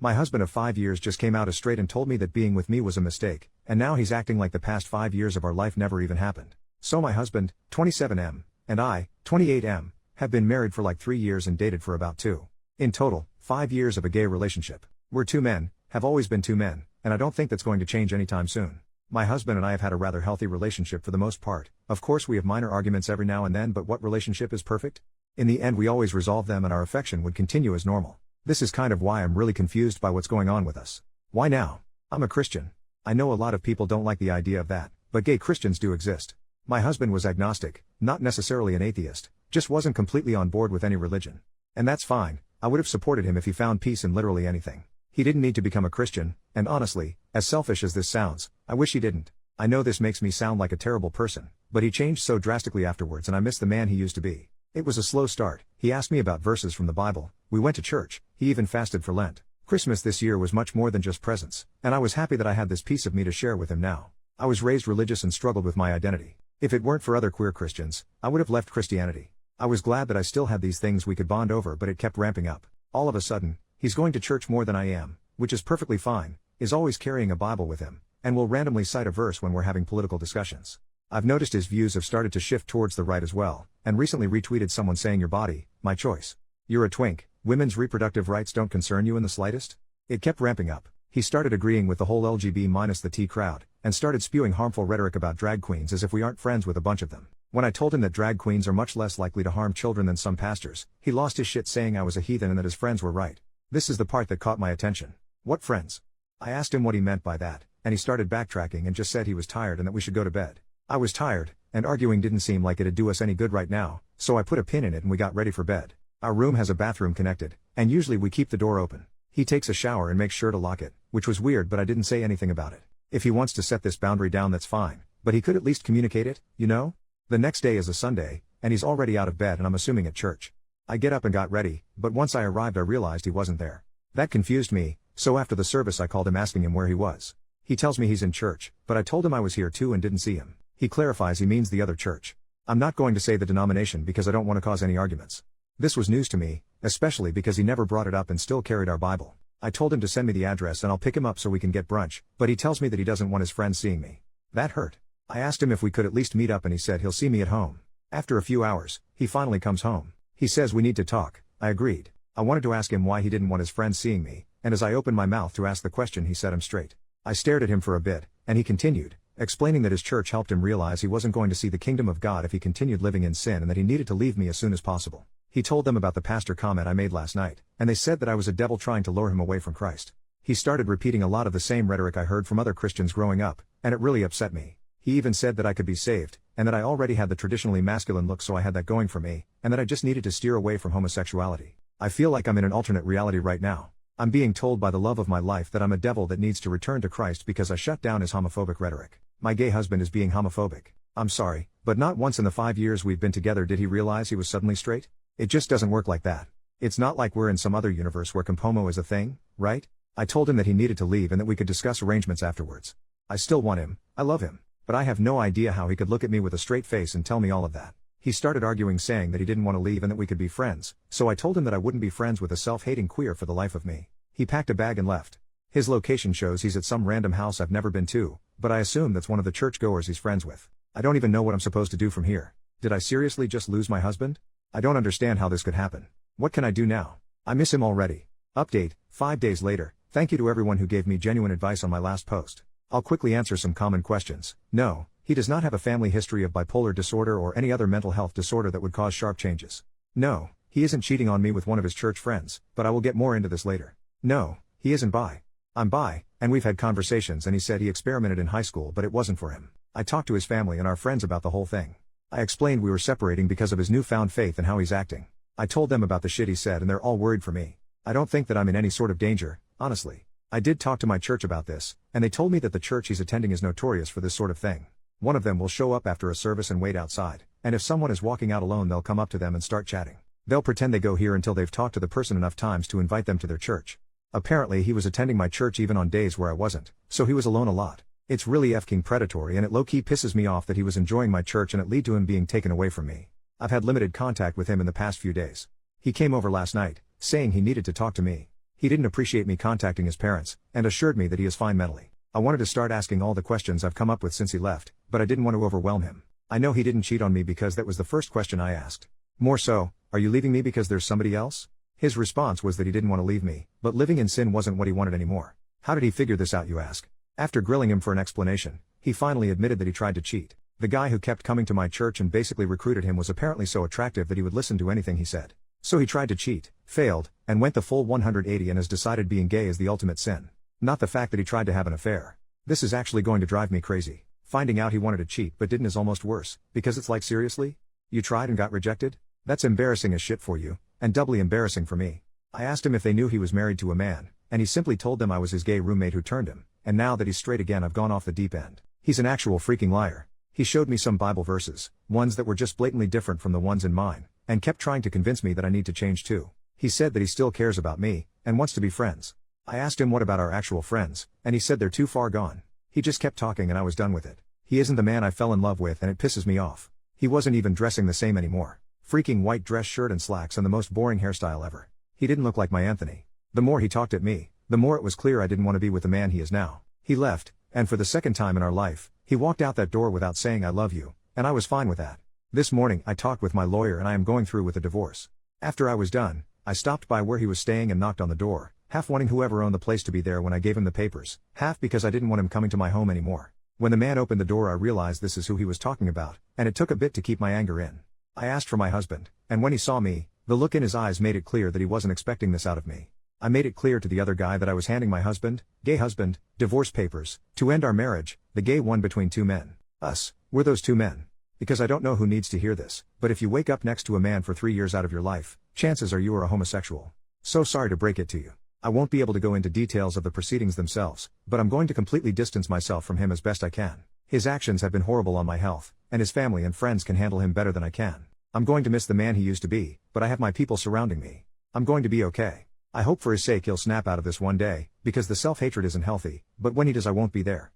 My husband of 5 years just came out as straight and told me that being with me was a mistake, and now he's acting like the past 5 years of our life never even happened. So my husband, 27M, and I, 28M, have been married for like 3 years and dated for about 2. In total, 5 years of a gay relationship. We're two men, have always been two men, and I don't think that's going to change anytime soon. My husband and I have had a rather healthy relationship for the most part. Of course we have minor arguments every now and then, but what relationship is perfect? In the end we always resolve them and our affection would continue as normal. This is kind of why I'm really confused by what's going on with us. Why now? I'm a Christian. I know a lot of people don't like the idea of that, but gay Christians do exist. My husband was agnostic, not necessarily an atheist, just wasn't completely on board with any religion. And that's fine, I would have supported him if he found peace in literally anything. He didn't need to become a Christian, and honestly, as selfish as this sounds, I wish he didn't. I know this makes me sound like a terrible person, but he changed so drastically afterwards and I miss the man he used to be. It was a slow start. He asked me about verses from the Bible, we went to church, he even fasted for Lent. Christmas this year was much more than just presents, and I was happy that I had this piece of me to share with him now. I was raised religious and struggled with my identity. If it weren't for other queer Christians, I would have left Christianity. I was glad that I still had these things we could bond over, but it kept ramping up. All of a sudden, he's going to church more than I am, which is perfectly fine, is always carrying a Bible with him, and will randomly cite a verse when we're having political discussions. I've noticed his views have started to shift towards the right as well, and recently retweeted someone saying your body, my choice. You're a twink, women's reproductive rights don't concern you in the slightest? It kept ramping up. He started agreeing with the whole LGB minus the T crowd, and started spewing harmful rhetoric about drag queens as if we aren't friends with a bunch of them. When I told him that drag queens are much less likely to harm children than some pastors, he lost his shit saying I was a heathen and that his friends were right. This is the part that caught my attention. What friends? I asked him what he meant by that, and he started backtracking and just said he was tired and that we should go to bed. I was tired, and arguing didn't seem like it'd do us any good right now, so I put a pin in it and we got ready for bed. Our room has a bathroom connected, and usually we keep the door open. He takes a shower and makes sure to lock it, which was weird but I didn't say anything about it. If he wants to set this boundary down that's fine, but he could at least communicate it, you know? The next day is a Sunday, and he's already out of bed and I'm assuming at church. I get up and got ready, but once I arrived I realized he wasn't there. That confused me, so after the service I called him asking him where he was. He tells me he's in church, but I told him I was here too and didn't see him. He clarifies he means the other church. I'm not going to say the denomination because I don't want to cause any arguments. This was news to me, especially because he never brought it up and still carried our Bible. I told him to send me the address and I'll pick him up so we can get brunch, but he tells me that he doesn't want his friends seeing me. That hurt. I asked him if we could at least meet up and he said he'll see me at home. After a few hours, he finally comes home. He says we need to talk. I agreed. I wanted to ask him why he didn't want his friends seeing me, and as I opened my mouth to ask the question he set him straight. I stared at him for a bit, and he continued, explaining that his church helped him realize he wasn't going to see the kingdom of God if he continued living in sin and that he needed to leave me as soon as possible. He told them about the pastor comment I made last night, and they said that I was a devil trying to lure him away from Christ. He started repeating a lot of the same rhetoric I heard from other Christians growing up, and it really upset me. He even said that I could be saved, and that I already had the traditionally masculine look so I had that going for me, and that I just needed to steer away from homosexuality. I feel like I'm in an alternate reality right now. I'm being told by the love of my life that I'm a devil that needs to return to Christ because I shut down his homophobic rhetoric. My gay husband is being homophobic. I'm sorry, but not once in the 5 years we've been together did he realize he was suddenly straight. It just doesn't work like that. It's not like we're in some other universe where compomo is a thing, right? I told him that he needed to leave and that we could discuss arrangements afterwards. I still want him, I love him, but I have no idea how he could look at me with a straight face and tell me all of that. He started arguing saying that he didn't want to leave and that we could be friends, so I told him that I wouldn't be friends with a self-hating queer for the life of me. He packed a bag and left. His location shows he's at some random house I've never been to, but I assume that's one of the churchgoers he's friends with. I don't even know what I'm supposed to do from here. Did I seriously just lose my husband? I don't understand how this could happen. What can I do now? I miss him already. Update, 5 days later. Thank you to everyone who gave me genuine advice on my last post. I'll quickly answer some common questions. No, he does not have a family history of bipolar disorder or any other mental health disorder that would cause sharp changes. No, he isn't cheating on me with one of his church friends, but I will get more into this later. No, he isn't bi. I'm bi, and we've had conversations and he said he experimented in high school but it wasn't for him. I talked to his family and our friends about the whole thing. I explained we were separating because of his newfound faith and how he's acting. I told them about the shit he said and they're all worried for me. I don't think that I'm in any sort of danger, honestly. I did talk to my church about this, and they told me that the church he's attending is notorious for this sort of thing. One of them will show up after a service and wait outside, and if someone is walking out alone they'll come up to them and start chatting. They'll pretend they go here until they've talked to the person enough times to invite them to their church. Apparently he was attending my church even on days where I wasn't, so he was alone a lot. It's really f***ing predatory and it low-key pisses me off that he was enjoying my church and it led to him being taken away from me. I've had limited contact with him in the past few days. He came over last night, saying he needed to talk to me. He didn't appreciate me contacting his parents, and assured me that he is fine mentally. I wanted to start asking all the questions I've come up with since he left, but I didn't want to overwhelm him. I know he didn't cheat on me because that was the first question I asked. More so, are you leaving me because there's somebody else? His response was that he didn't want to leave me, but living in sin wasn't what he wanted anymore. How did he figure this out, you ask? After grilling him for an explanation, he finally admitted that he tried to cheat. The guy who kept coming to my church and basically recruited him was apparently so attractive that he would listen to anything he said. So he tried to cheat, failed, and went the full 180 and has decided being gay is the ultimate sin. Not the fact that he tried to have an affair. This is actually going to drive me crazy. Finding out he wanted to cheat but didn't is almost worse, because it's like, seriously? You tried and got rejected? That's embarrassing as shit for you, and doubly embarrassing for me. I asked him if they knew he was married to a man, and he simply told them I was his gay roommate who turned him, and now that he's straight again I've gone off the deep end. He's an actual freaking liar. He showed me some Bible verses, ones that were just blatantly different from the ones in mine, and kept trying to convince me that I need to change too. He said that he still cares about me, and wants to be friends. I asked him what about our actual friends, and he said they're too far gone. He just kept talking and I was done with it. He isn't the man I fell in love with and it pisses me off. He wasn't even dressing the same anymore. Freaking white dress shirt and slacks and the most boring hairstyle ever. He didn't look like my Anthony. The more he talked at me, the more it was clear I didn't want to be with the man he is now. He left, and for the second time in our life, he walked out that door without saying I love you, and I was fine with that. This morning I talked with my lawyer and I am going through with a divorce. After I was done, I stopped by where he was staying and knocked on the door, half wanting whoever owned the place to be there when I gave him the papers, half because I didn't want him coming to my home anymore. When the man opened the door I realized this is who he was talking about, and it took a bit to keep my anger in. I asked for my husband, and when he saw me, the look in his eyes made it clear that he wasn't expecting this out of me. I made it clear to the other guy that I was handing my husband, gay husband, divorce papers, to end our marriage, the gay one between two men. Us, we're those two men. Because I don't know who needs to hear this, but if you wake up next to a man for 3 years out of your life, chances are you are a homosexual. So sorry to break it to you. I won't be able to go into details of the proceedings themselves, but I'm going to completely distance myself from him as best I can. His actions have been horrible on my health, and his family and friends can handle him better than I can. I'm going to miss the man he used to be, but I have my people surrounding me. I'm going to be okay. I hope for his sake he'll snap out of this one day, because the self-hatred isn't healthy, but when he does I won't be there.